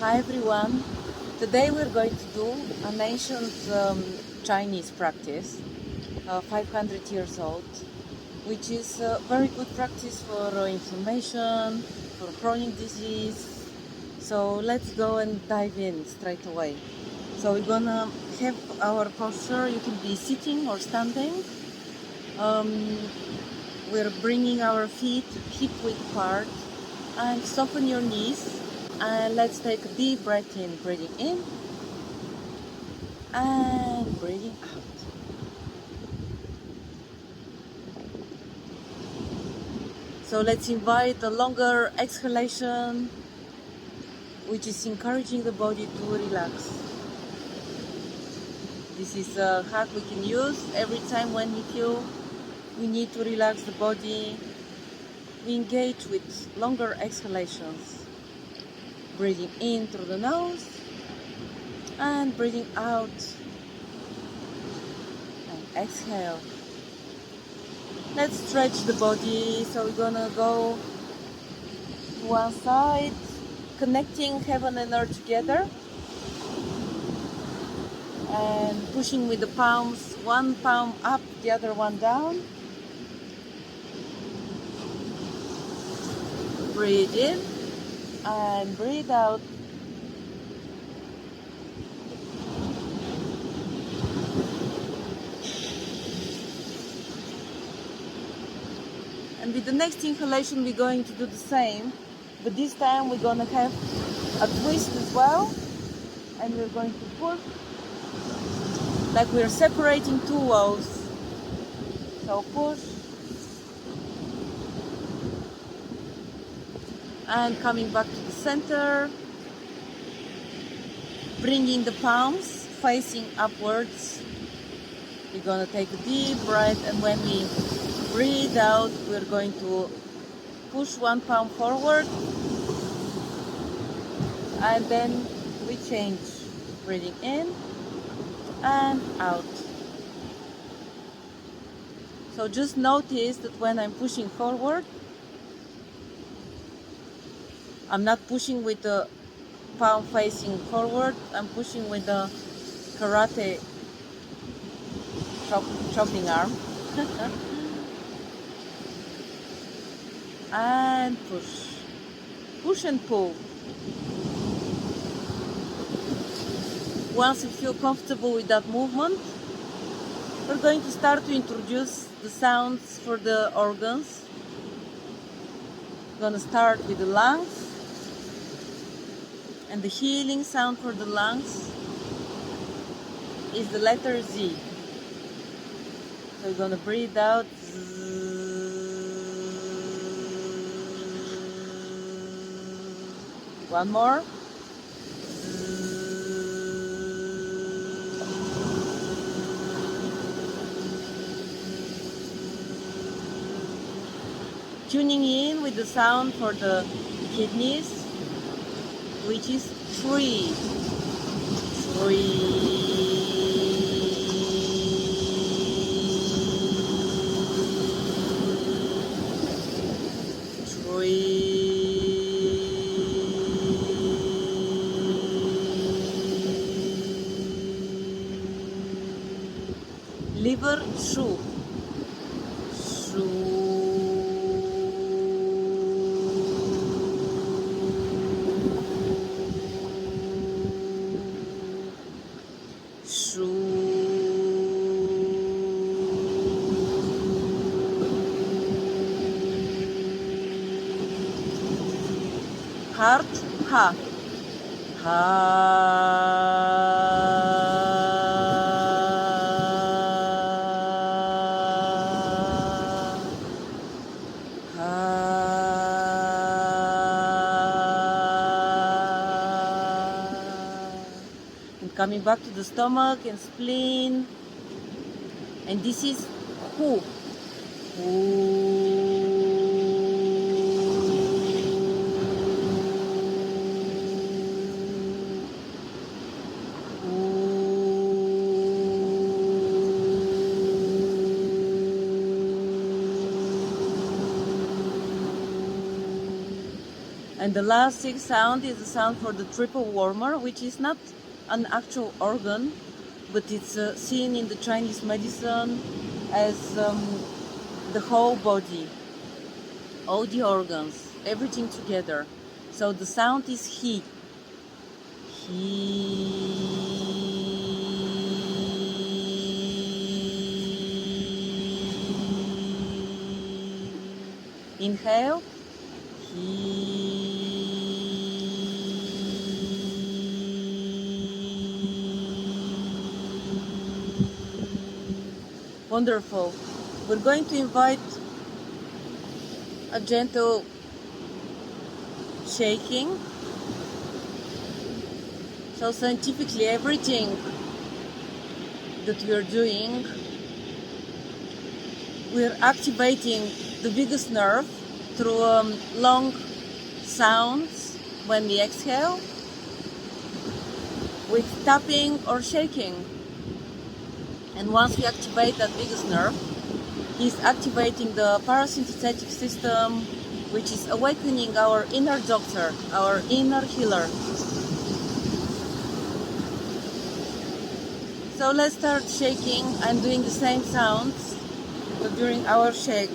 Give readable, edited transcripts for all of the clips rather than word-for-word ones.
Hi everyone. Today we're going to do an ancient Chinese practice, 500 years old, which is a very good practice for inflammation, for chronic disease. So let's go and dive in straight away. So we're gonna have our posture. You can be sitting or standing. We're bringing our feet hip width apart and soften your knees. And let's take a deep breath in, breathing in and breathing out. So let's invite a longer exhalation, which is encouraging the body to relax. This is a hack we can use every time when we feel we need to relax the body. We engage with longer exhalations. Breathing in through the nose and breathing out and exhale. Let's stretch the body. So we're gonna go to one side, connecting heaven and earth together and pushing with the palms, one palm up, the other one down. Breathe in and breathe out. And with the next inhalation we're going to do the same, but this time we're going to have a twist as well, and we're going to push like we're separating two walls. So push and coming back to the center, bringing the palms facing upwards. We're going to take a deep breath, and when we breathe out, we're going to push one palm forward, and then we change, breathing in and out. So just notice that when I'm pushing forward, I'm not pushing with the palm facing forward, I'm pushing with the karate chopping arm. And push and pull. Once you feel comfortable with that movement, we're going to start to introduce the sounds for the organs. We're going to start with the lungs, and the healing sound for the lungs is the letter Z. So we're going to breathe out. One more. Tuning in with the sound for the kidneys, which is 3. 3. Liver, 2. 2. Heart, ha. And coming back to the stomach and spleen, and this is who. And the last sixth sound is the sound for the triple warmer, which is not an actual organ, but it's seen in the Chinese medicine as the whole body, all the organs, everything together. So the sound is he. Inhale. Wonderful. We're going to invite a gentle shaking. So scientifically, everything that we're doing, we're activating the biggest nerve through long sounds when we exhale, with tapping or shaking. And once we activate that biggest nerve, he's activating the parasympathetic system, which is awakening our inner doctor, our inner healer. So let's start shaking and doing the same sounds during our shake.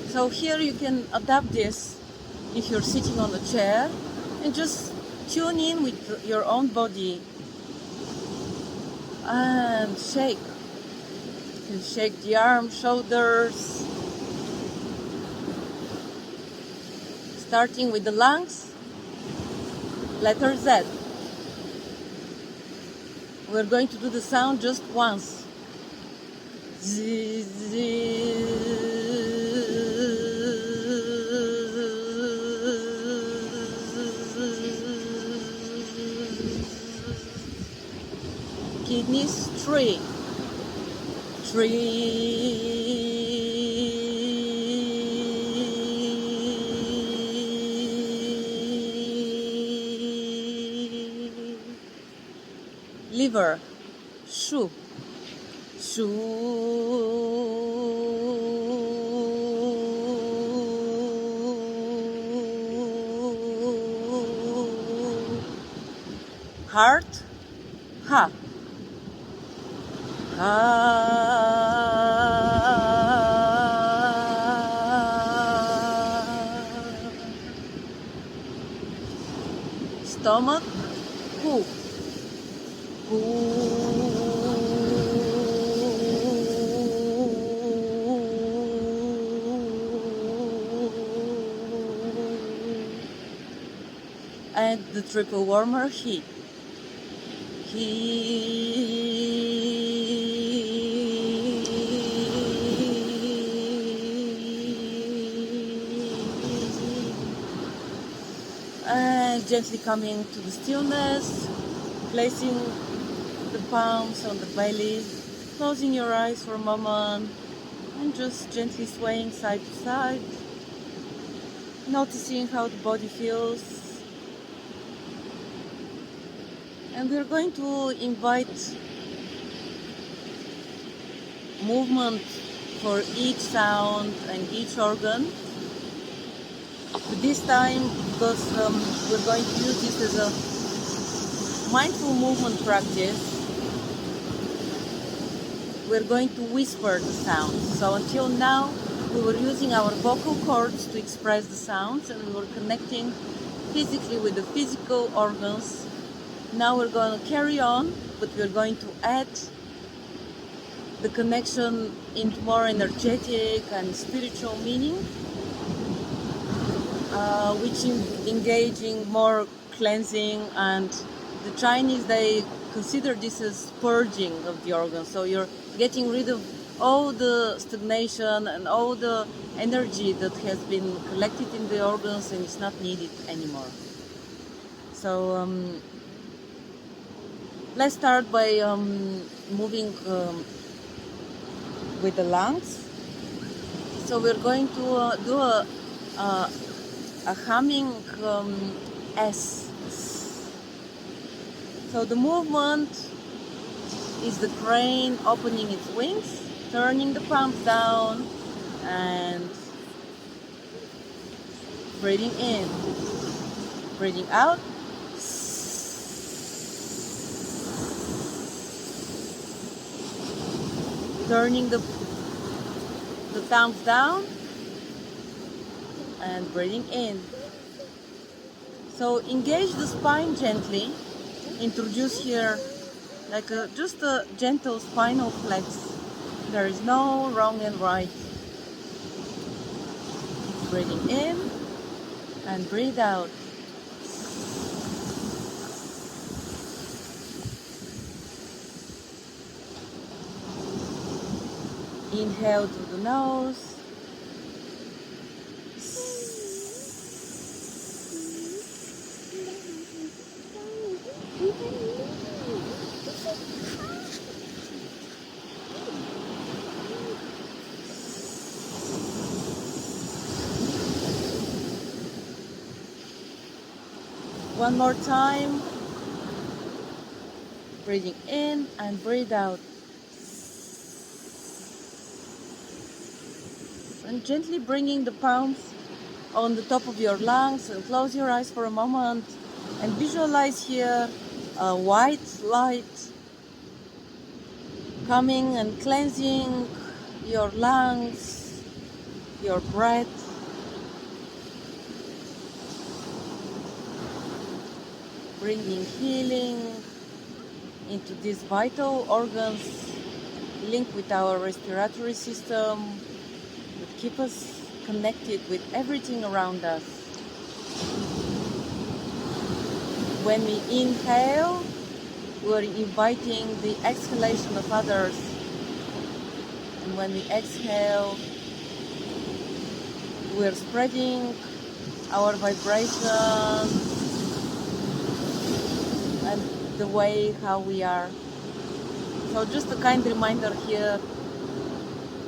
So here you can adapt this if you're sitting on a chair and just tune in with your own body and shake. You can shake the arms, shoulders, starting with the lungs, letter Z. We're going to do the sound just once. Z, z. Kidneys, three. Liver, shu. Heart, ha. Stomach, hu. And the triple warmer, he. And gently coming to the stillness, placing the palms on the belly, closing your eyes for a moment, and just gently swaying side to side, noticing how the body feels. And we're going to invite movement for each sound and each organ. But this time, because we're going to use this as a mindful movement practice, we're going to whisper the sounds. So until now, we were using our vocal cords to express the sounds, and we were connecting physically with the physical organs. Now we're going to carry on, but we're going to add the connection into more energetic and spiritual meaning, which is engaging more cleansing. And the Chinese, they consider this as purging of the organs. So you're getting rid of all the stagnation and all the energy that has been collected in the organs and is not needed anymore. So let's start by moving with the lungs. So we're going to do a humming S. So the movement is the crane opening its wings, turning the palms down, and breathing in. Breathing out. Turning the thumbs down and breathing in. So engage the spine gently. Introduce here like just a gentle spinal flex. There is no wrong and right. Breathing in and breathe out. Inhale through the nose. One more time. Breathing in and breathe out. And gently bringing the palms on the top of your lungs, and close your eyes for a moment and visualize here a white light coming and cleansing your lungs, your breath. Bringing healing into these vital organs linked with our respiratory system that keep us connected with everything around us. When we inhale, we're inviting the exhalation of others. And when we exhale, we're spreading our vibration and the way how we are. So just a kind reminder here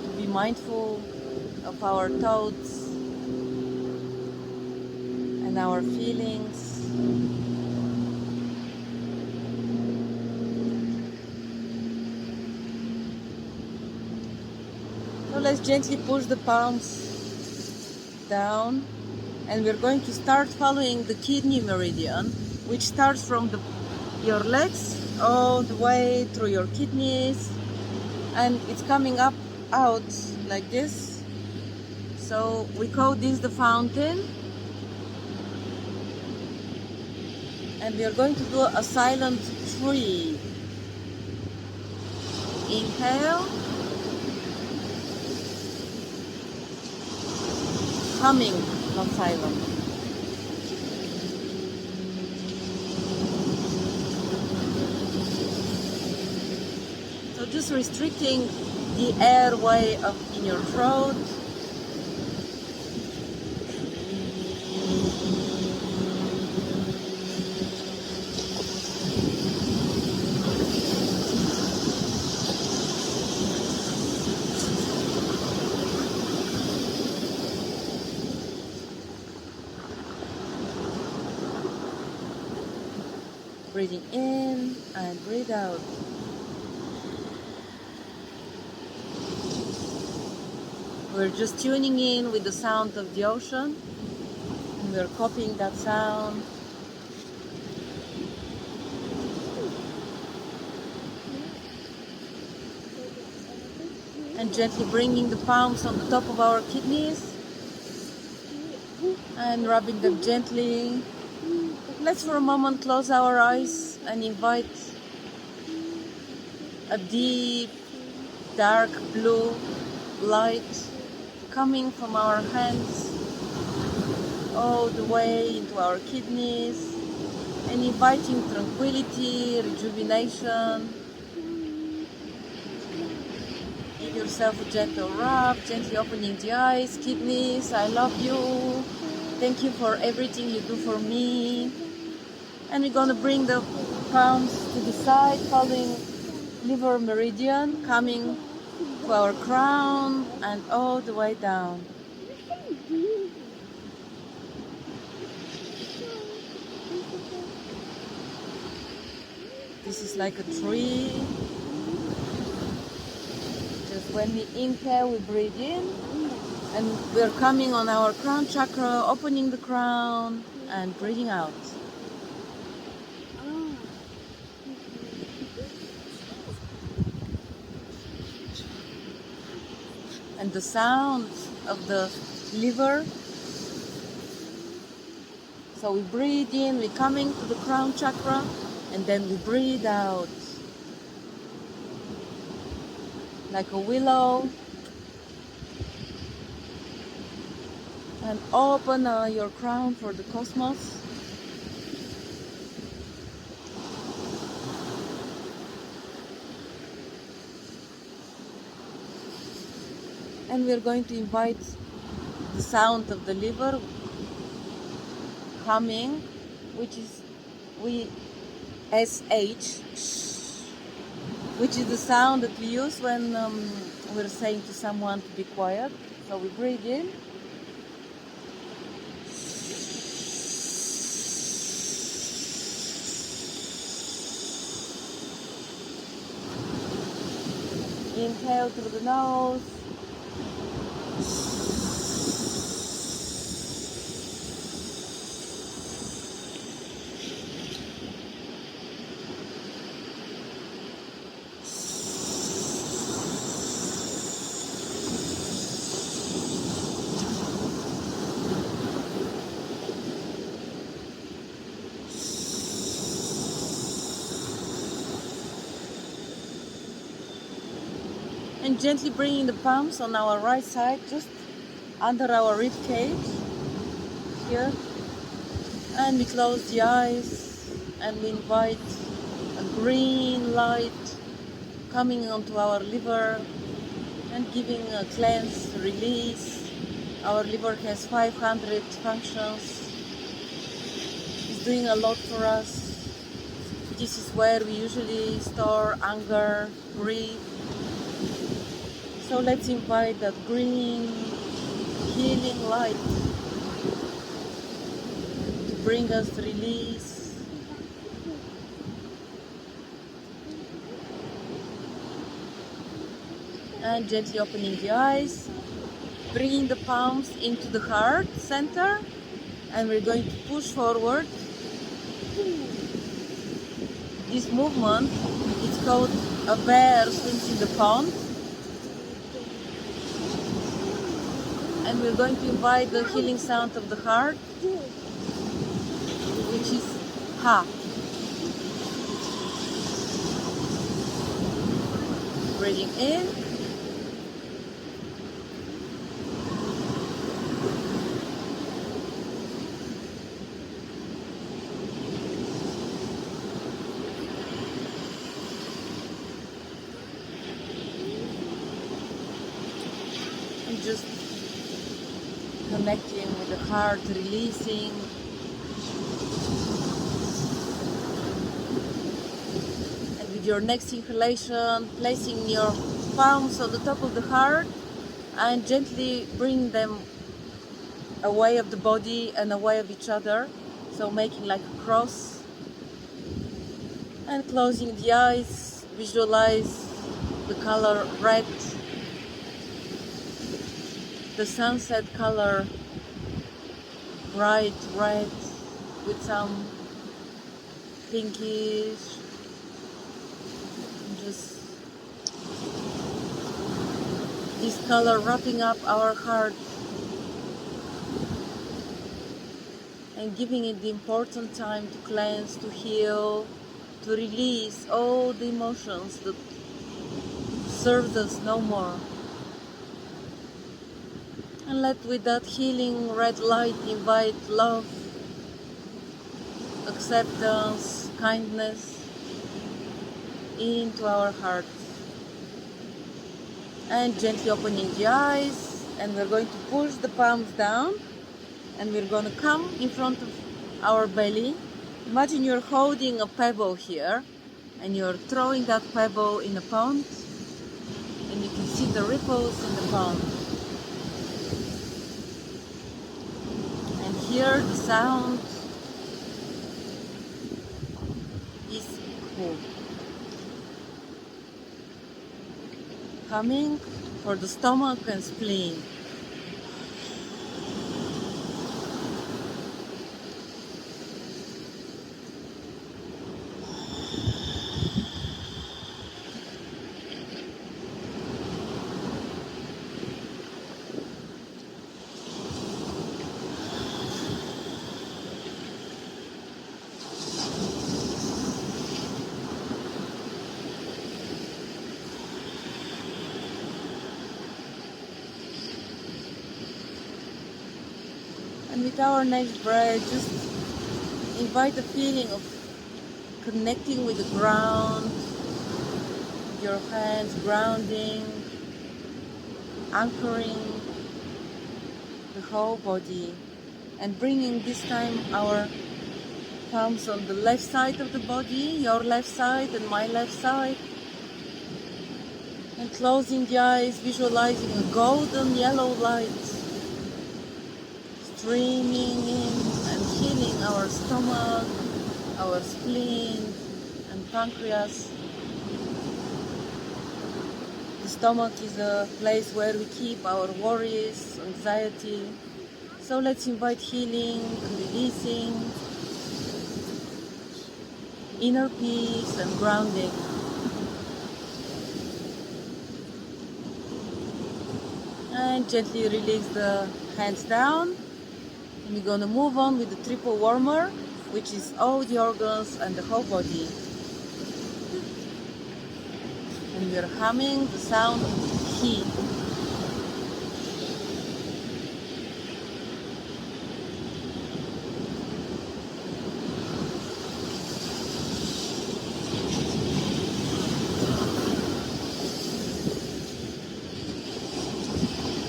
to be mindful of our thoughts and our feelings. So let's gently push the palms down, and we're going to start following the kidney meridian, which starts from your legs all the way through your kidneys, and it's coming up out like this. So we call this the fountain, and we are going to do a silent tree. Inhale, humming, not silent. So just restricting the airway up in your throat. Breathing in and breathe out. We're just tuning in with the sound of the ocean, and we're copying that sound. And gently bringing the palms on the top of our kidneys and rubbing them gently. Let's for a moment close our eyes and invite a deep, dark blue light coming from our hands all the way into our kidneys and inviting tranquility, rejuvenation. Give yourself a gentle rub, gently opening the eyes. Kidneys, I love you. Thank you for everything you do for me. And we're going to bring the palms to the side, following liver meridian, coming to our crown and all the way down. This is like a tree. Just when we inhale, we breathe in, and we're coming on our crown chakra, opening the crown and breathing out. And the sound of the liver. So we breathe in, we're coming to the crown chakra, and then we breathe out like a willow. And open your crown for the cosmos. And we're going to invite the sound of the liver humming, which is SH, which is the sound that we use when we're saying to someone to be quiet. So we breathe in. Inhale through the nose. And gently bringing the palms on our right side, just under our rib cage, here. And we close the eyes and we invite a green light coming onto our liver and giving a cleanse, release. Our liver has 500 functions. It's doing a lot for us. This is where we usually store anger, grief. So let's invite that green healing light to bring us release. And gently opening the eyes, bringing the palms into the heart center, and we're going to push forward. This movement is called a bear swims in the pond. And we're going to invite the healing sound of the heart, which is Ha. Breathing in. And just connecting with the heart, releasing. And with your next inhalation, placing your palms on the top of the heart and gently bring them away of the body and away of each other. So making like a cross. And closing the eyes, visualize the color red, the sunset color, bright red with some pinkish, just this color wrapping up our heart and giving it the important time to cleanse, to heal, to release all the emotions that served us no more. And let with that healing red light invite love, acceptance, kindness into our hearts. And gently opening the eyes, and we're going to push the palms down and we're going to come in front of our belly. Imagine you're holding a pebble here and you're throwing that pebble in a pond and you can see the ripples in the pond. And here the sound is cool. Coming for the stomach and spleen. And with our next breath, just invite the feeling of connecting with the ground, your hands grounding, anchoring the whole body, and bringing this time our palms on the left side of the body, your left side and my left side, and closing the eyes, visualizing a golden yellow light streaming in and healing our stomach, our spleen and pancreas. The stomach is a place where we keep our worries, anxiety. So let's invite healing, releasing, inner peace and grounding. And gently release the hands down. And we're gonna move on with the triple warmer, which is all the organs and the whole body. And we're humming the sound of heat.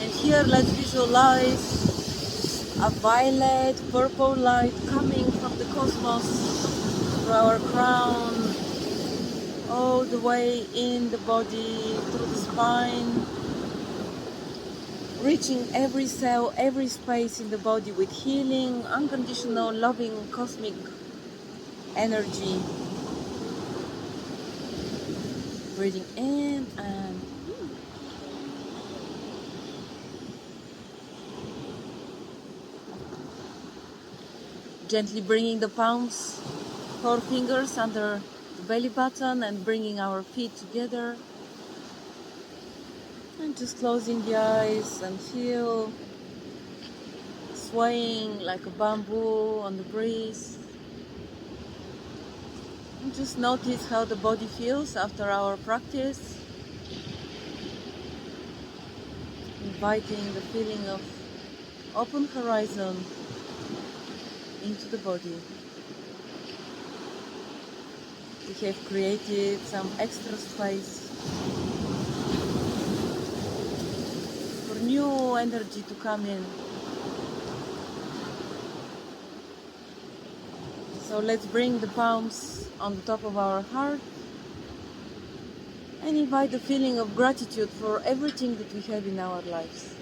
And here let's visualize a violet purple light coming from the cosmos through our crown, all the way in the body, through the spine, reaching every cell, every space in the body with healing, unconditional, loving, cosmic energy. Breathing in and gently bringing the palms, 4 fingers under the belly button and bringing our feet together. And just closing the eyes and feel swaying like a bamboo on the breeze. And just notice how the body feels after our practice. Inviting the feeling of open horizon into the body. We have created some extra space for new energy to come in. So let's bring the palms on the top of our heart and invite the feeling of gratitude for everything that we have in our lives.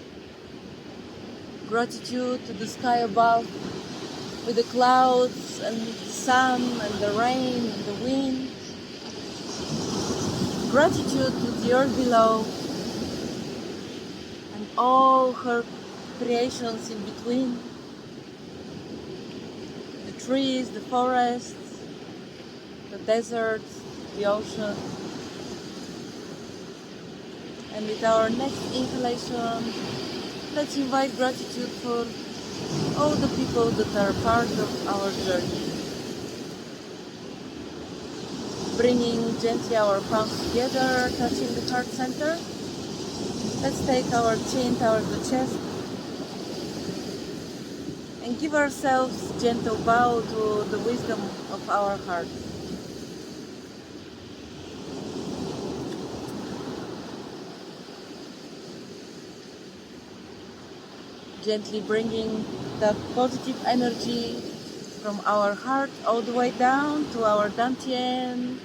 Gratitude to the sky above, with the clouds and the sun and the rain and the wind. Gratitude to the earth below and all her creations in between. The trees, the forests, the deserts, the ocean. And with our next inhalation, let's invite gratitude for all the people that are part of our journey. Bringing gently our palms together, touching the heart center. Let's take our chin towards the chest and give ourselves gentle bow to the wisdom of our heart. Gently bringing that positive energy from our heart all the way down to our dantian,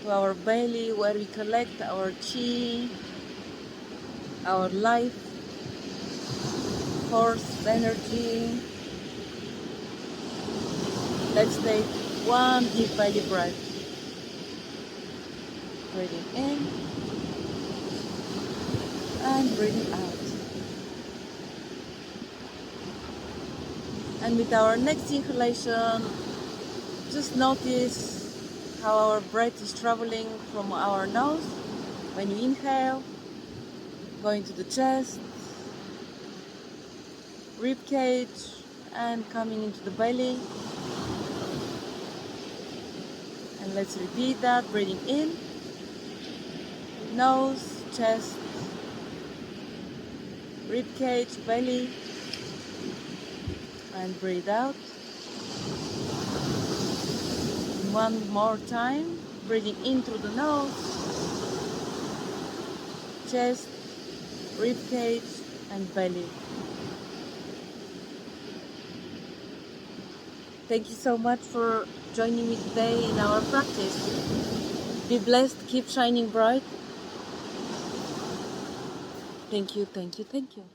to our belly, where we collect our chi, our life force energy. Let's take one deep belly breath. Breathing in and breathing out. And with our next inhalation, just notice how our breath is traveling from our nose when you inhale, going to the chest, rib cage, and coming into the belly. And let's repeat that, breathing in, nose, chest, rib cage, belly, and breathe out. One more time, breathing in through the nose, chest, rib cage and belly. Thank you so much for joining me today in our practice. Be blessed, keep shining bright. Thank you, thank you, thank you.